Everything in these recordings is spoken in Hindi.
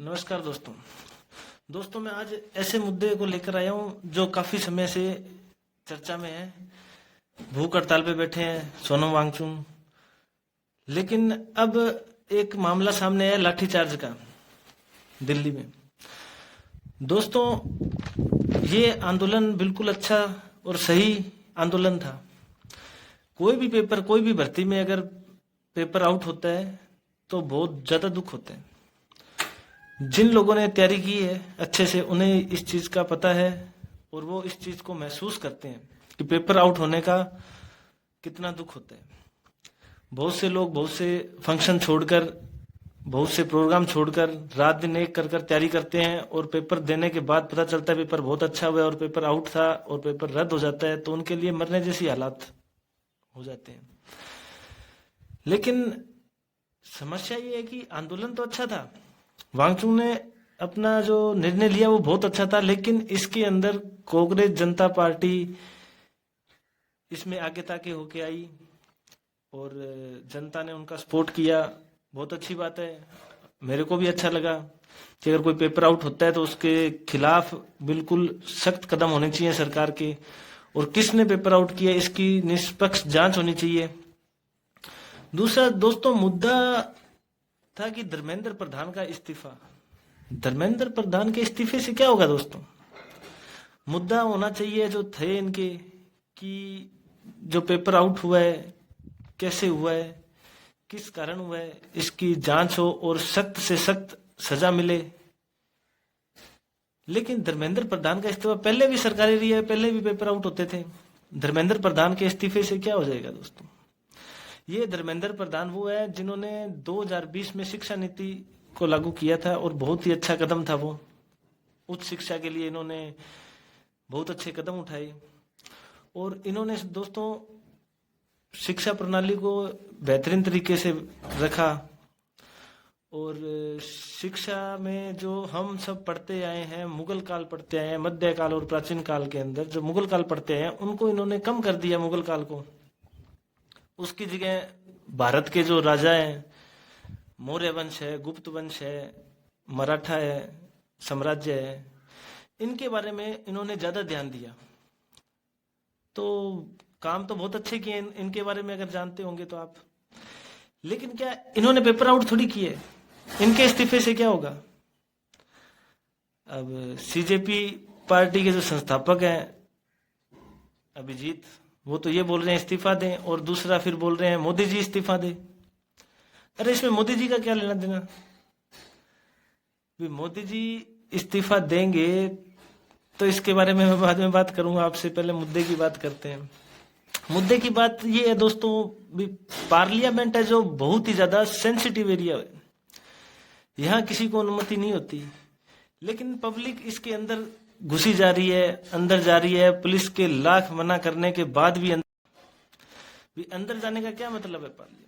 नमस्कार दोस्तों। मैं आज ऐसे मुद्दे को लेकर आया हूं जो काफी समय से चर्चा में है। भूख हड़ताल पे बैठे हैं सोनम वांगचुक, लेकिन अब एक मामला सामने आया लाठीचार्ज का दिल्ली में। दोस्तों, ये आंदोलन बिल्कुल अच्छा और सही आंदोलन था। कोई भी पेपर, कोई भी भर्ती में अगर पेपर आउट होता है तो बहुत ज्यादा दुख होता है। जिन लोगों ने तैयारी की है अच्छे से, उन्हें इस चीज का पता है और वो इस चीज को महसूस करते हैं कि पेपर आउट होने का कितना दुख होता है। बहुत से लोग बहुत से फंक्शन छोड़कर, बहुत से प्रोग्राम छोड़कर रात दिन एक कर कर तैयारी करते हैं और पेपर देने के बाद पता चलता है पेपर बहुत अच्छा हुआ और पेपर आउट था और पेपर रद्द हो जाता है, तो उनके लिए मरने जैसी हालात हो जाते हैं। लेकिन समस्या ये है कि आंदोलन तो अच्छा था, वांगचुक ने अपना जो निर्णय लिया वो बहुत अच्छा था, लेकिन इसके अंदर कांग्रेस जनता पार्टी इसमें आगे ताके होके आई और जनता ने उनका सपोर्ट किया। बहुत अच्छी बात है, मेरे को भी अच्छा लगा कि अगर कोई पेपर आउट होता है तो उसके खिलाफ बिल्कुल सख्त कदम होने चाहिए सरकार के, और किसने पेपर आउट किया इसकी निष्पक्ष जांच होनी चाहिए। दूसरा दोस्तों मुद्दा था कि धर्मेंद्र प्रधान का इस्तीफा। धर्मेंद्र प्रधान के इस्तीफे से क्या होगा दोस्तों? मुद्दा होना चाहिए जो थे इनके कि जो पेपर आउट हुआ है कैसे हुआ है, किस कारण हुआ है, इसकी जांच हो और सख्त से सख्त सजा मिले। लेकिन धर्मेंद्र प्रधान का इस्तीफा, पहले भी सरकारें रही है, पहले भी पेपर आउट होते थे। धर्मेंद्र प्रधान के इस्तीफे से क्या हो जाएगा दोस्तों? ये धर्मेंद्र प्रधान वो है जिन्होंने 2020 में शिक्षा नीति को लागू किया था और बहुत ही अच्छा कदम था वो। उच्च शिक्षा के लिए इन्होंने बहुत अच्छे कदम उठाए और इन्होंने दोस्तों शिक्षा प्रणाली को बेहतरीन तरीके से रखा। और शिक्षा में जो हम सब पढ़ते आए हैं, मुगल काल पढ़ते आए हैं, मध्य काल और प्राचीन काल के अंदर जो मुगल काल पढ़ते आए हैं उनको इन्होंने कम कर दिया, मुगल काल को। उसकी जगह भारत के जो राजा हैं, मौर्य वंश है, गुप्त वंश है, मराठा है, साम्राज्य है, इनके बारे में इन्होंने ज्यादा ध्यान दिया। तो काम तो बहुत अच्छे किए इनके बारे में अगर जानते होंगे तो आप। लेकिन क्या इन्होंने पेपर आउट थोड़ी किए, इनके इस्तीफे से क्या होगा? अब सीजेपी पार्टी के जो संस्थापक हैं अभिजीत, वो तो ये बोल रहे हैं इस्तीफा दें, और दूसरा फिर बोल रहे हैं मोदी जी इस्तीफा दें। अरे इसमें मोदी जी का क्या लेना देना? मोदी जी इस्तीफा देंगे तो इसके बारे में मैं बाद में बात करूंगा आपसे, पहले मुद्दे की बात करते हैं। मुद्दे की बात ये है दोस्तों, भी पार्लियामेंट है जो बहुत ही ज्यादा सेंसिटिव एरिया है, यहाँ किसी को अनुमति नहीं होती, लेकिन पब्लिक इसके अंदर घुसी जा रही है, अंदर जा रही है। पुलिस के लाख मना करने के बाद भी अंदर जाने का क्या मतलब है? पार्लियामेंट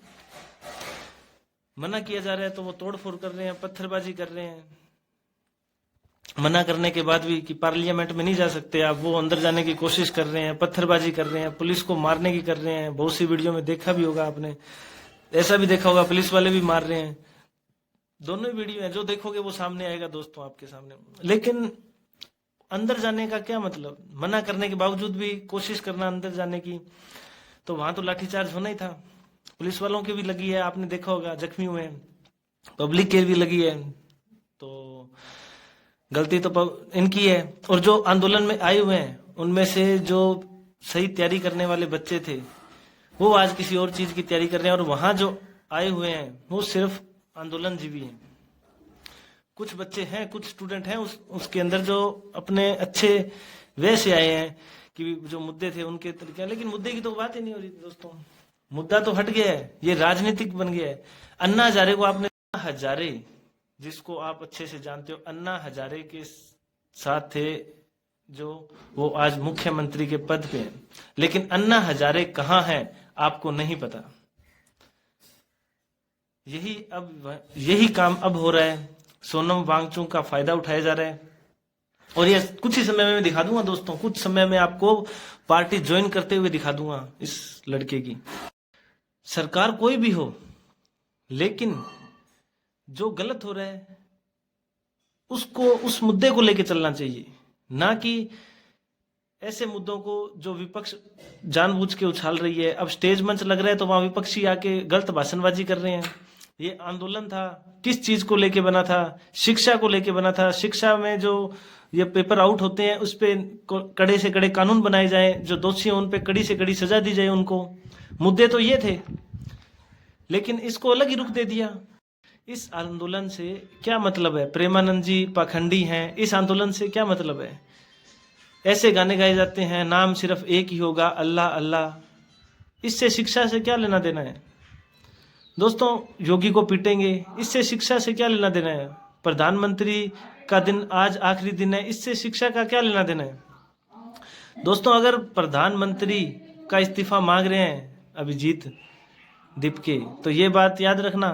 मना किया जा रहा है तो वो तोड़फोड़ कर रहे हैं, पत्थरबाजी कर रहे हैं। मना करने के बाद भी कि पार्लियामेंट में नहीं जा सकते आप, वो अंदर जाने की कोशिश कर रहे हैं, पत्थरबाजी कर रहे हैं, पुलिस को मारने की कर रहे हैं। बहुत सी वीडियो में देखा भी होगा आपने, ऐसा भी देखा होगा पुलिस वाले भी मार रहे हैं। दोनों वीडियो है, जो देखोगे वो सामने आएगा दोस्तों आपके सामने। लेकिन अंदर जाने का क्या मतलब? मना करने के बावजूद भी कोशिश करना अंदर जाने की, तो वहां तो लाठीचार्ज होना ही था। पुलिस वालों की भी लगी है, आपने देखा होगा, जख्मी हुए हैं, पब्लिक के भी लगी है, तो गलती तो इनकी है। और जो आंदोलन में आए हुए हैं उनमें से जो सही तैयारी करने वाले बच्चे थे वो आज किसी और चीज की तैयारी कर रहे हैं, और वहां जो आए हुए हैं वो सिर्फ आंदोलन जीवी हैं। कुछ बच्चे हैं, कुछ स्टूडेंट हैं उसके अंदर जो अपने अच्छे वे से आए हैं कि जो मुद्दे थे उनके तरीके, लेकिन मुद्दे की तो बात ही नहीं हो रही दोस्तों। मुद्दा तो हट गया है, ये राजनीतिक बन गया है। अन्ना हजारे को आपने, हजारे जिसको आप अच्छे से जानते हो, अन्ना हजारे के साथ थे जो, वो आज मुख्यमंत्री के पद पे हैं, लेकिन अन्ना हजारे कहाँ हैं आपको नहीं पता। यही काम अब हो रहा है, सोनम वांगचुक का फायदा उठाया जा रहा है। और ये कुछ ही समय में दिखा दूंगा दोस्तों, कुछ समय में आपको पार्टी ज्वाइन करते हुए दिखा दूंगा इस लड़के की। सरकार कोई भी हो, लेकिन जो गलत हो रहा है उसको उस मुद्दे को लेके चलना चाहिए, ना कि ऐसे मुद्दों को जो विपक्ष जानबूझ के उछाल रही है। अब स्टेज मंच लग रहा है तो वहां विपक्षी आके गलत भाषणबाजी कर रहे हैं। ये आंदोलन था, किस चीज को लेके बना था? शिक्षा को लेके बना था। शिक्षा में जो ये पेपर आउट होते हैं उस पे कड़े से कड़े कानून बनाए जाए, जो दोषी हैं उन पे कड़ी से कड़ी सजा दी जाए उनको। मुद्दे तो ये थे, लेकिन इसको अलग ही रुख दे दिया। इस आंदोलन से क्या मतलब है? प्रेमानंद जी पाखंडी हैं, इस आंदोलन से क्या मतलब है? ऐसे गाने गाए जाते हैं, नाम सिर्फ एक ही होगा, अल्लाह अल्लाह। इससे शिक्षा से क्या लेना देना है? दोस्तों, योगी को पीटेंगे, इससे शिक्षा से क्या लेना देना है? प्रधानमंत्री का दिन आज आखिरी दिन है, इससे शिक्षा का क्या लेना देना है? दोस्तों, अगर प्रधानमंत्री का इस्तीफा मांग रहे हैं अभिजीत दीप के, तो ये बात याद रखना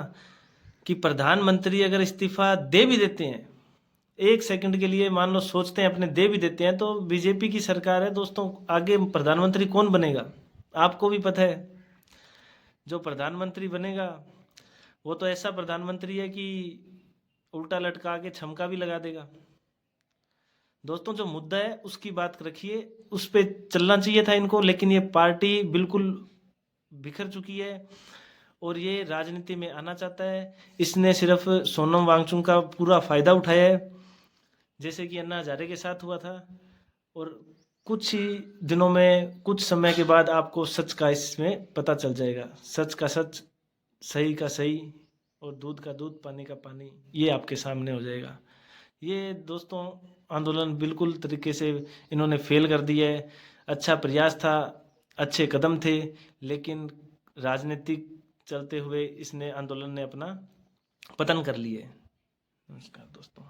कि प्रधानमंत्री अगर इस्तीफा दे भी देते हैं, एक सेकंड के लिए मान लो सोचते हैं अपने दे भी देते हैं, तो बीजेपी की सरकार है दोस्तों, आगे प्रधानमंत्री कौन बनेगा? आपको भी पता है। जो प्रधानमंत्री बनेगा वो तो ऐसा प्रधानमंत्री है कि उल्टा लटका के छमका भी लगा देगा। दोस्तों, जो मुद्दा है उसकी बात रखिए, उस पे चलना चाहिए था इनको, लेकिन ये पार्टी बिल्कुल बिखर चुकी है और ये राजनीति में आना चाहता है। इसने सिर्फ सोनम वांगचुक का पूरा फायदा उठाया है, जैसे कि अन्ना हजारे के साथ हुआ था। और कुछ ही दिनों में, कुछ समय के बाद आपको सच का इसमें पता चल जाएगा। सच का सच, सही का सही और दूध का दूध, पानी का पानी, ये आपके सामने हो जाएगा। ये दोस्तों आंदोलन बिल्कुल तरीके से इन्होंने फेल कर दिया है। अच्छा प्रयास था, अच्छे कदम थे, लेकिन राजनीतिक चलते हुए इसने आंदोलन ने अपना पतन कर लिए। नमस्कार दोस्तों।